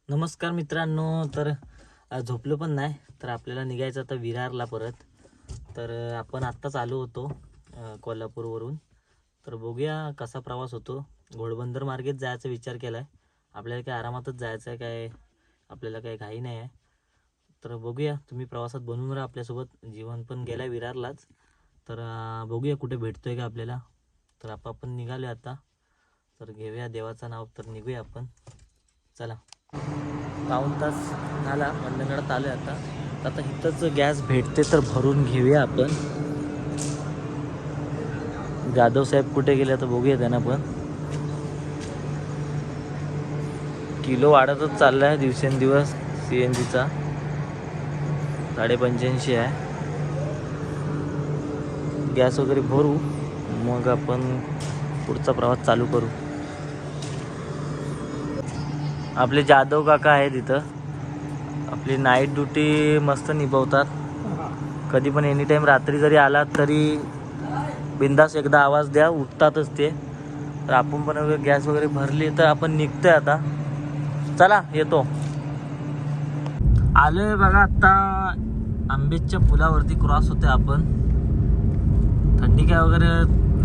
नमस्कार मित्रांनो. तर झोपलो पण नाही, तर आपल्याला निघायचं आता विरारला परत. तर आपण आत्ताच आलो होतो कोल्हापूरवरून. तर बघूया कसा प्रवास होतो. घोडबंदर मार्गेच जायचा विचार केला आहे. आपल्याला काय आरामातच जायचं आहे, काय आपल्याला काही घाई नाही आहे. तर बघूया, तुम्ही प्रवासात बनून राहा आपल्यासोबत. जीवन पण गेला विरारलाच. तर बघूया कुठे भेटतोय का आपल्याला. तर आपण निघालो आता. तर घेऊया देवाचं नाव, तर निघूया आपण. चला. पाऊण तास झाला मंडणगडात आलो आहे आता इथंच गॅस भेटते तर भरून घेऊया आपण. जाधव साहेब कुठे गेले तर बघूया त्यांना पण. किलो वाढतच चालला आहे दिवसेंदिवस CNGचा. 85.5 आहे. गॅस वगैरे भरू, मग आपण पुढचा प्रवास चालू करू. आपले जाधव काका आहेत इथं. आपली नाईट ड्युटी मस्त निभवतात. कधी पण एनी टाईम रात्री जरी आलात तरी बिंदास एकदा आवाज द्या, उठतातच ते. तर आपण पण गॅस वगैरे भरली तर आपण निघतोय आता. चला येतो. आलोय बघा आता. आंबेच्या पुलावरती क्रॉस होते आपण. थंडी काय वगैरे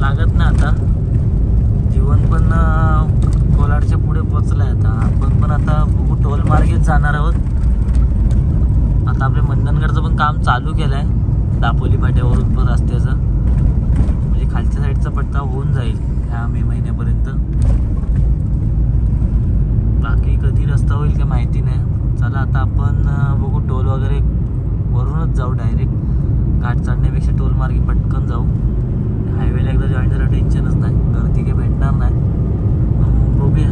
लागत नाही आता. जीवन पण कोलाडच्या पुढे पोचलाय आता. आपण पण आता बघू, टोल मार्गेच जाणार आहोत. आता आपल्या मंडणगडचं पण काम चालू केलं आहे, दापोली फाट्यावरून पण रस्त्याचं. म्हणजे खालच्या साईडचा पट्टा होऊन जाईल ह्या मे महिन्यापर्यंत. बाकी कधी रस्ता होईल काय माहिती नाही. चला आता आपण बघू, टोल वगैरे वरूनच जाऊ डायरेक्ट. घाट चढण्यापेक्षा टोल मार्गे पटकन जाऊ. हायवेला एकदा जॉईन झालं टेन्शनच नाही, गर्दी काही भेटणार नाही. बघूया.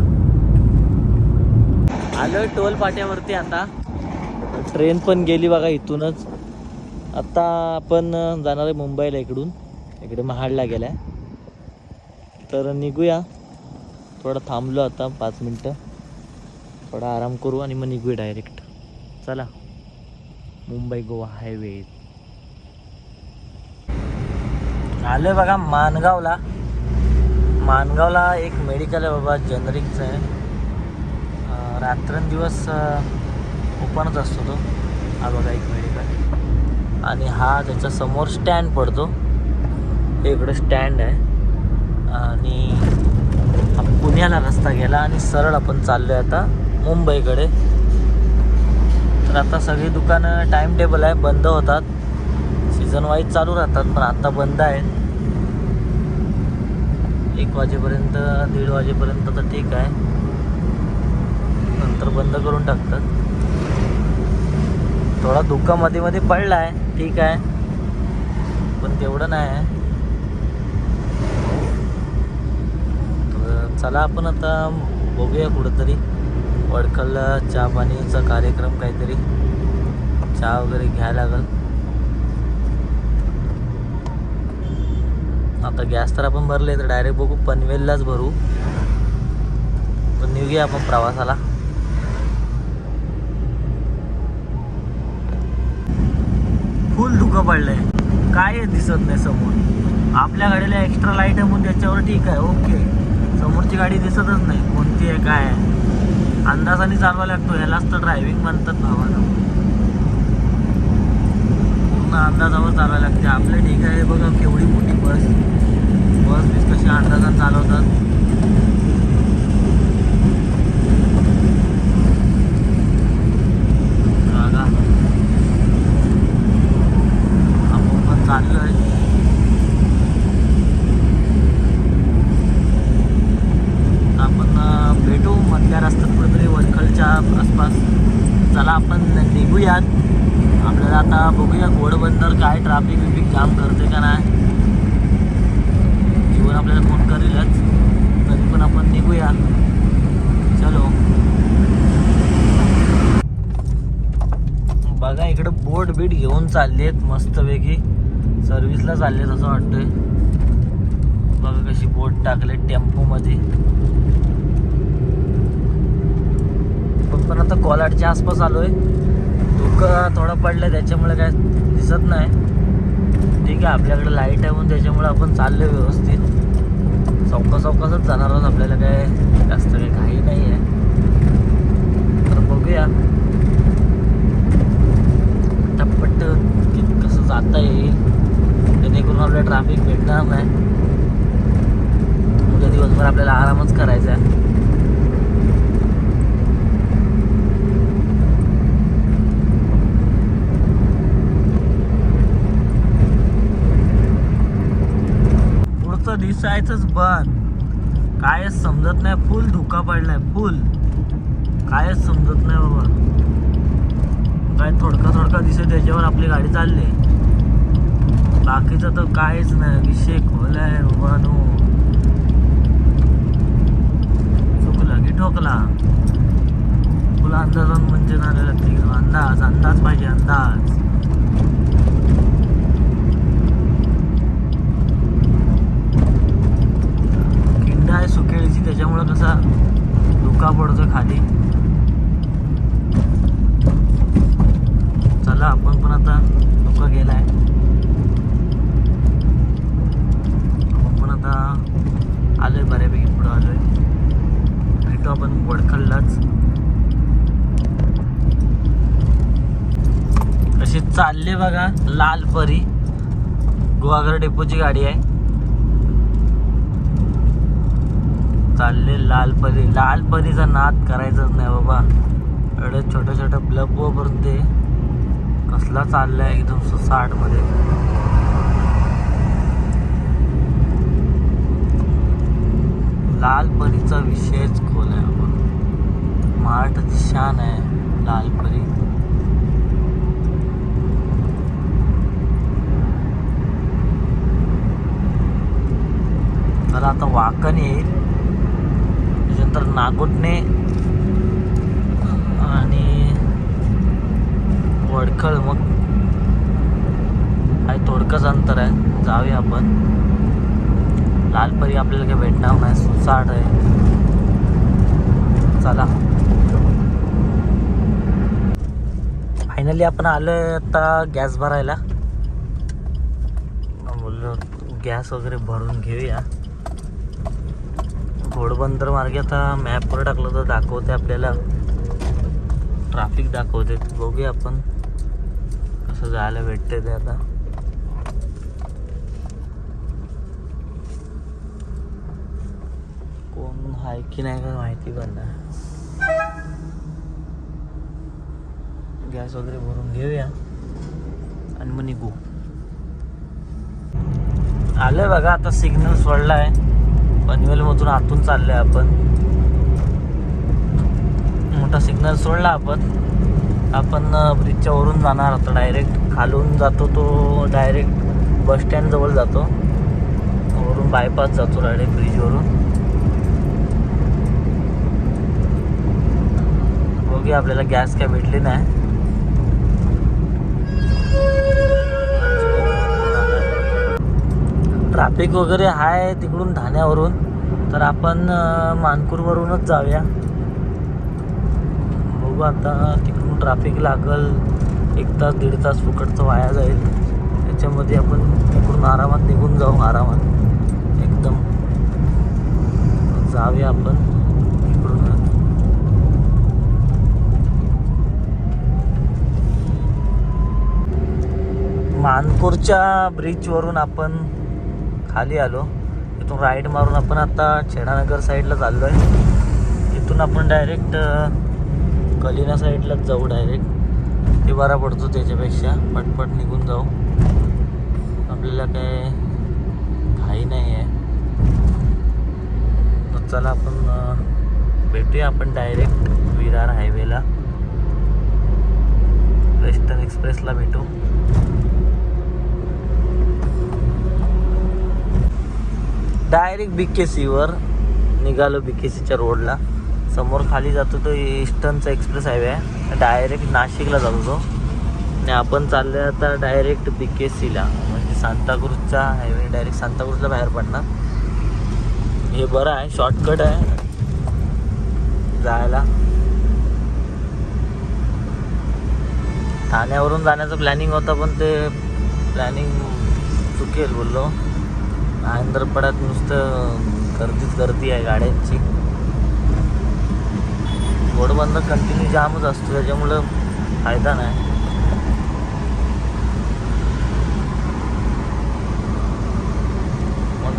आलोय टोल पाट्यावरती आता. ट्रेन पण गेली बघा इथूनच. आता आपण जाणार आहे मुंबईला. इकडे महाडला गेलाय. तर निघूया. थोडं थांबलो आता 5 मिनटं, थोडा आराम करू आणि मग निघूया डायरेक्ट. चला. मुंबई गोवा हायवे. आलोय बघा माणगावला. माणगावला एक मेडिकल आहे बाबा, जनरिकचं आहे. रात्रंदिवस ओपनच असतो तो. हा बघा एक मेडिकल. आणि हा त्याच्या समोर स्टँड पडतो. इकडे स्टँड आहे. आणि हा पुण्याला रस्ता गेला आणि सरळ आपण चाललोय आता मुंबईकडे. तर आता सगळी दुकानं टाइम टेबल आहे, बंद होतात. सीझन वाईज चालू राहतात, पण आता बंद आहे. 1 वाजेपर्यंत 1:30 वाजेपर्यंत तर ठीक आहे, नंतर बंद करून टाकतात. थोडा धुका मध्ये मध्ये पडला आहे, ठीक आहे, पण तेवढं नाही आहे. तर चला आपण आता बघूया कुठंतरी वडखलला चहा पाणीचा कार्यक्रम, काहीतरी चहा वगैरे घ्यायला लागेल. आता गॅस तर आपण भरले, तर डायरेक्ट बघू पनवेललाच भरू. तर निघूया आपण प्रवासाला. फुल धुकं पडलंय, काय दिसत नाही समोर. आपल्या गाडीला एक्स्ट्रा लाईट आहे म्हणून त्याच्यावर ठीक आहे, ओके. समोरची गाडी दिसतच नाही कोणती आहे काय आहे. अंदाजाने चालवा लागतो, ह्यालाच तर ड्रायव्हिंग म्हणतात भावाला. पूर्ण अंदाजावर चालवायला लागते. आपलं ठीक आहे, बघा केवढी मोठी बस कशी अंदाजात चालवतात. आपण पण चाललो आहे. आपण भेटू मधल्या रस्त्यात कुठेतरी वडखलच्या आसपास. चला आपण निघूयात. आपल्याला आता बघूया घोडबंदर काय ट्रॅफिक जाम करते का नाही. जीवन आपल्याला फोन करेलच, तरी पण आपण निघूया. चलो. बघा इकडे बोट बीट घेऊन चालले आहेत मस्तपैकी. सर्व्हिसला चालले आहेत असं वाटतंय. बघा कशी बोट टाकले टेम्पोमध्ये. पण आता कोलाडच्या आसपास आलोय. धुकं थोडं पडलं त्याच्यामुळे काय दिसत नाही. ठीक आहे, आपल्याकडे लाईट आहे म्हणून त्याच्यामुळे आपण चाललोय व्यवस्थित. सावकाशच जाणार आहोत. आपल्याला काय जास्त काही घाई नाही आहे. तर बघू आता येईल, जेणेकरून आपल्याला ट्रॅफिक भेटणार नाही. उद्या दिवसभर आपल्याला आरामच करायचा आहे. पुढचं दिसायचंच बंद, कायच समजत नाही. फुल धुका पडलाय, फुल कायच समजत नाही बाबा. काय थोडका दिसत त्याच्यावर आपली गाडी चालली, बाकीचं तर काहीच नाही. विषय खोलाय बाबा. नो चुकला की ठोकला. तुला अंदाज म्हणजे अंदाज पाहिजे, अंदाज. खिंड आहे सुकेळीची, त्याच्यामुळं कसा धुका पडतो खाली. चला आपण पण आता धुका गेलाय, आपण पण आता आलोय बऱ्यापैकी पुढं आलोय. भेटू आपण वडखललाच. अशी चालले बघा लाल परी, गुहागर डेपोची गाडी आहे. चालले लाल परीचा नाद करायचाच नाही बाबा. एवढे छोट्या ब्लब पर्यंत ते कसला चाललाय एकदम 60 मध्ये. लाल परीचा विषयच खोल आहे बाबा. महाराष्ट्राची शान आहे लाल परी. चला आता वाकण येईल, त्याच्यानंतर नागोटणे आणि वडखळ. मग काय थोडकंच अंतर आहे, जाऊया आपण. लालपरी आपल्याला काही भेटणार नाही, 60 आहे. चला फायनली आपण आलोय आता गॅस भरायला. बोललो गॅस वगैरे भरून घेऊया. घोडबंदर मार्गे आता मॅपवर टाकलं तर दाखवते आपल्याला, ट्रॅफिक दाखवते. बघूया आपण कसं जायला भेटते ते. आता कोण आहे की नाही का माहिती पण नाही. गॅस वगैरे भरून घेऊया आणि मग निघू. आलोय बघा आता, सिग्नल सोडलाय. पनवेल मधून आतून चाललोय आपण. मोठा सिग्नल सोडला आपण ब्रिजच्या वरून जाणार होतो. डायरेक्ट खालून जातो तो, डायरेक्ट बस स्टँड जवळ जातो. वरून बायपास जातो डायरेक्ट ब्रिजवरून. बघूया आपल्याला गॅस काय भेटली नाही. ट्रॅफिक वगैरे आहे तिकडून ठाण्यावरून, तर आपण मानपूरवरूनच जाऊया. बघू आता तिकडून ट्रॅफिक लागल, 1 तास 1.5 तास फुकटचं वाया जाईल. त्याच्यामध्ये आपण तिकडून आरामात निघून जाऊ, आरामात एकदम जाऊया आपण इकडून. मानपूरच्या ब्रिजवरून आपण खाली आलो. इथून राईट मारून आपण आता छेडानगर साईडला चाललो आहे. इथून आपण डायरेक्ट कलिना साईडलाच जाऊ डायरेक्ट. ते बरा पडतो, त्याच्यापेक्षा पटपट निघून जाऊ. आपल्याला काय घाई नाही आहे. तर चला आपण भेटूया आपण डायरेक्ट विरार हायवेला, वेस्टर्न एक्सप्रेसला भेटू. डायरेक्ट BKCवर निघालो. BKCच्या रोडला समोर खाली जातो तो ईस्टर्नचा एक्सप्रेस हायवे आहे. डायरेक्ट नाशिकला जातो तो. आणि आपण चाललो आता डायरेक्ट BKCला, म्हणजे सांताक्रूजचा हायवे. डायरेक्ट सांताक्रूजला बाहेर पडणार. हे बरं आहे, शॉर्टकट आहे जायला. ठाण्यावरून जाण्याचं प्लॅनिंग होता, पण ते प्लॅनिंग चुकेल बोललो. आंध्रपडात नुसतं गर्दी आहे गाड्यांची. घोडबंदर कंटिन्यू जामच असतो, त्याच्यामुळं फायदा नाही.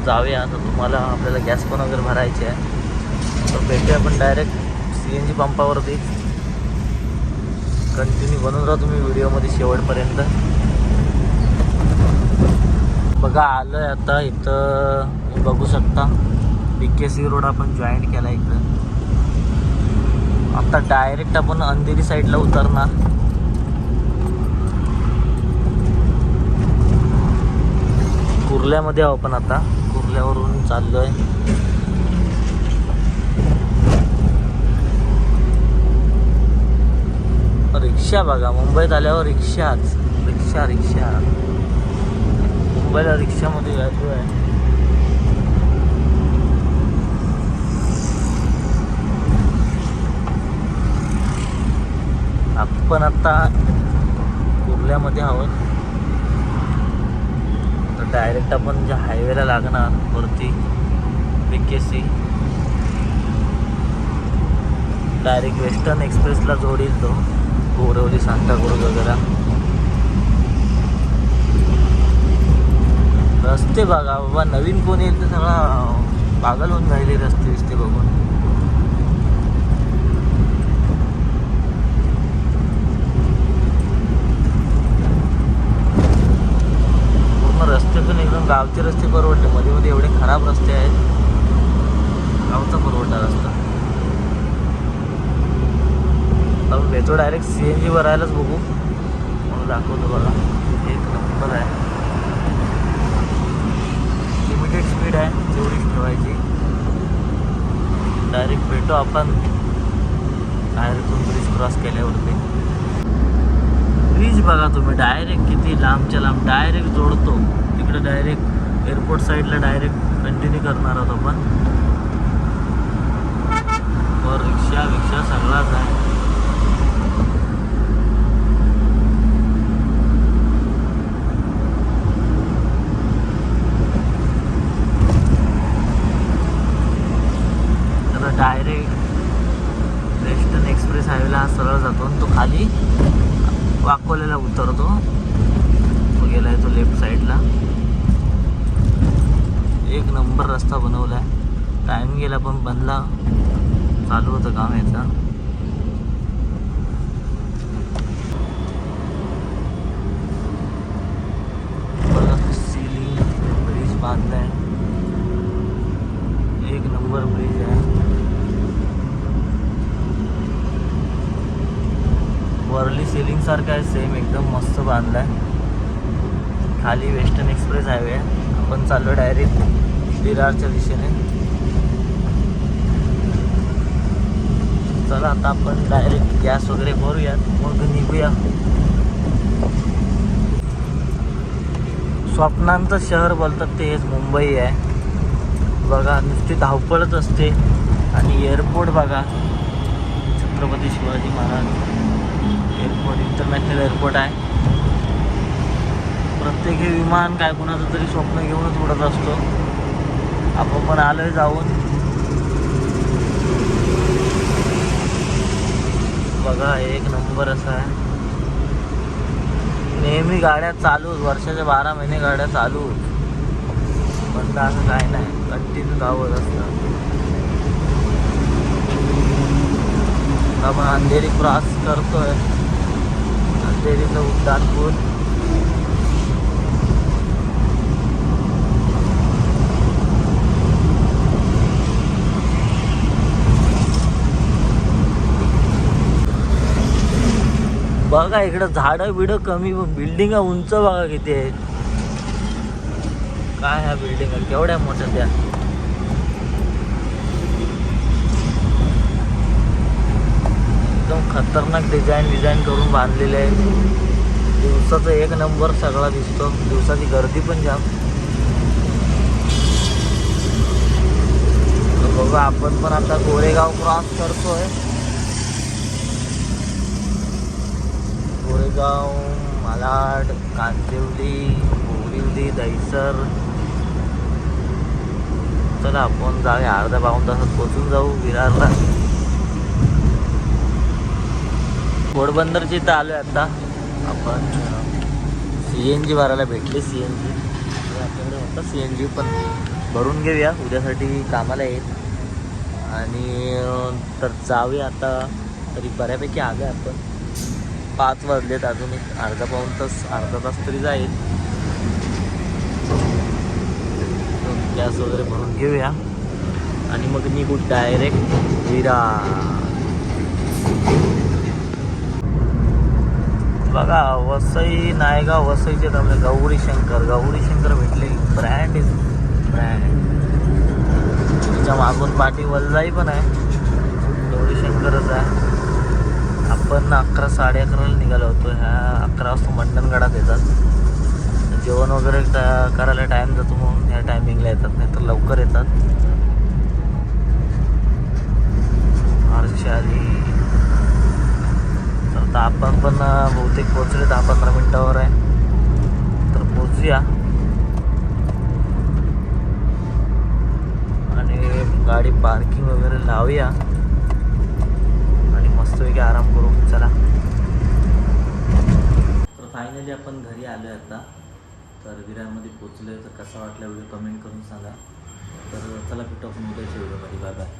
जाऊया. तर तुम्हाला आपल्याला गॅस पण वगैरे भरायची आहे. तर भेटूया आपण डायरेक्ट CNG पंपावरती. कंटिन्यू बनवून राहा तुम्ही व्हिडिओमध्ये शेवटपर्यंत. बघा आलोय आता इथं, बघू शकता BKC रोड आपण जॉईंट केला इकडं. आता डायरेक्ट आपण अंधेरी साईडला उतरणार. कुर्ल्यामध्ये आहो आपण आता. कुर्ल्यावरून चाललोय. रिक्षा बघा, मुंबईत आल्यावर रिक्षाच, रिक्षा रिक्षा. मुंबईला रिक्षामध्ये यायचो आहे. आपण आता कुर्ल्यामध्ये आहोत. तर डायरेक्ट आपण ज्या हायवेला लागणार वरती BKC, डायरेक्ट वेस्टर्न एक्सप्रेसला जोडील तो. बोरवली, सांताक्रूज वगैरे. रस्ते बघा बाबा, नवीन कोण येईल तर सगळा पागल होऊन राहिले रस्ते बघून. पूर्ण रस्ते पण एकदम गावचे रस्ते परवडले. मध्ये मध्ये एवढे खराब रस्ते आहेत. गावचा परवडला रस्ता. आपण भेटू डायरेक्ट CNG भरायलाच बघू. म्हणून दाखवतो बघा, एक नंबर आहे. लिमिटेड स्पीड आहे, तेवढीच ठेवायची. डायरेक्ट भेटू आपण डायरेक्टून ब्रिज क्रॉस केल्यावरती. ब्रिज बघा तुम्ही, डायरेक्ट किती लांबच्या लांब डायरेक्ट जोडतो. तिकडे डायरेक्ट एअरपोर्ट साईडला डायरेक्ट कंटिन्यू करणार आहोत आपण. वर रिक्षा सगळाच आहे. डायरेक्ट वेस्टर्न एक्सप्रेस हायवेला सरळ जातो. तो खाली वाकोल्याला उतरतो. तो गेला आहे तो लेफ्ट साईडला. एक नंबर रस्ता बनवला आहे. टायमिंग गेला पण बनला. चालू होतं काम याचं. सीलिंग ब्रिज बांधला आहे. एक नंबर ब्रिज आहे. वरली सिलिंग सारखं आहे, सेम एकदम मस्त बांधलाय. खाली वेस्टर्न एक्सप्रेस हायवे आहे. आपण चाललो डायरेक्ट विरारच्या दिशेने. चला आता आपण डायरेक्ट गॅस वगैरे भरूयात, मग निघूया. स्वप्नांचं शहर बोलतात ते हेच मुंबई आहे. बघा नुसती धावपळच असते. आणि एअरपोर्ट बघा, Chhatrapati Shivaji Maharaj airport, international airport आहे. प्रत्येक हे विमान काय कोणाचं तरी स्वप्न घेऊनच उडत असतो. आपण पण आलोय जाऊन. बघा एक नंबर असं आहे. नेहमी गाड्या चालूच, वर्षाच्या 12 महिने गाड्या चालूच. बंद असं काय नाही, कंटिन्यू धावत असतं. आपण अंधेरी क्रॉस करतोय. अंधेरीचं उड्डाणपूल. बघा इकडं झाडं बिडं कमी, बिल्डिंग उंच बघा किती आहेत. काय ह्या बिल्डिंग केवढ्या मोठ्या त्या. एकदम खतरनाक डिझाईन करून बांधलेले आहे. दिवसाचा एक नंबर सगळा दिसतो. दिवसाची गर्दी पण जाम. बघा आपण पण आता गोरेगाव क्रॉस करतोय. गोरेगाव, मालाड, कांदिवली, बोरिवली, दहिसर. चला आपण जाऊया, अर्धा पाऊण तासात पोहोचून जाऊ विरारला. घोडबंदरची इथं आलोय आता आपण. CNG भरायला भेटली. CNG आपल्याकडे होता CNG पण भरून घेऊया, उद्यासाठी कामाला येईल. आणि तर जाऊया आता. तरी बऱ्यापैकी आलो आहे आपण. 5 वाजलेत, अजून एक अर्धा तास तरी जाईल. गॅस वगैरे भरून घेऊया आणि मग निघू डायरेक्ट विरार. बघा वसई नायगाव वसईचे आपले गौरी शंकर भेटले. Brand is brand. तिच्या मागून पाठी वल्जाई पण आहे, गौरी शंकरच आहे. आपण 11 साडे 11ला निघालो होतो. ह्या 11 वाजता मंडणगडात येतात. जेवण वगैरे करायला टाईम जातो म्हणून ह्या टायमिंगला येतात, नाही तर लवकर येतात. हर्षी आली. तर आता आपण पण बहुतेक पोचले 10-15 मिनटावर आहे. तर पोचूया आणि गाडी पार्किंग वगैरे लावूया आणि मस्तपैकी आराम करू. चला. तर फायनली आपण घरी आलो आहे आता. तर विरारमध्ये पोचलो. तर कसा वाटला व्हिडिओ कमेंट करून सांगा. तर चला भेटू आपण उद्याच्या व्हिडिओमध्ये. Bye bye.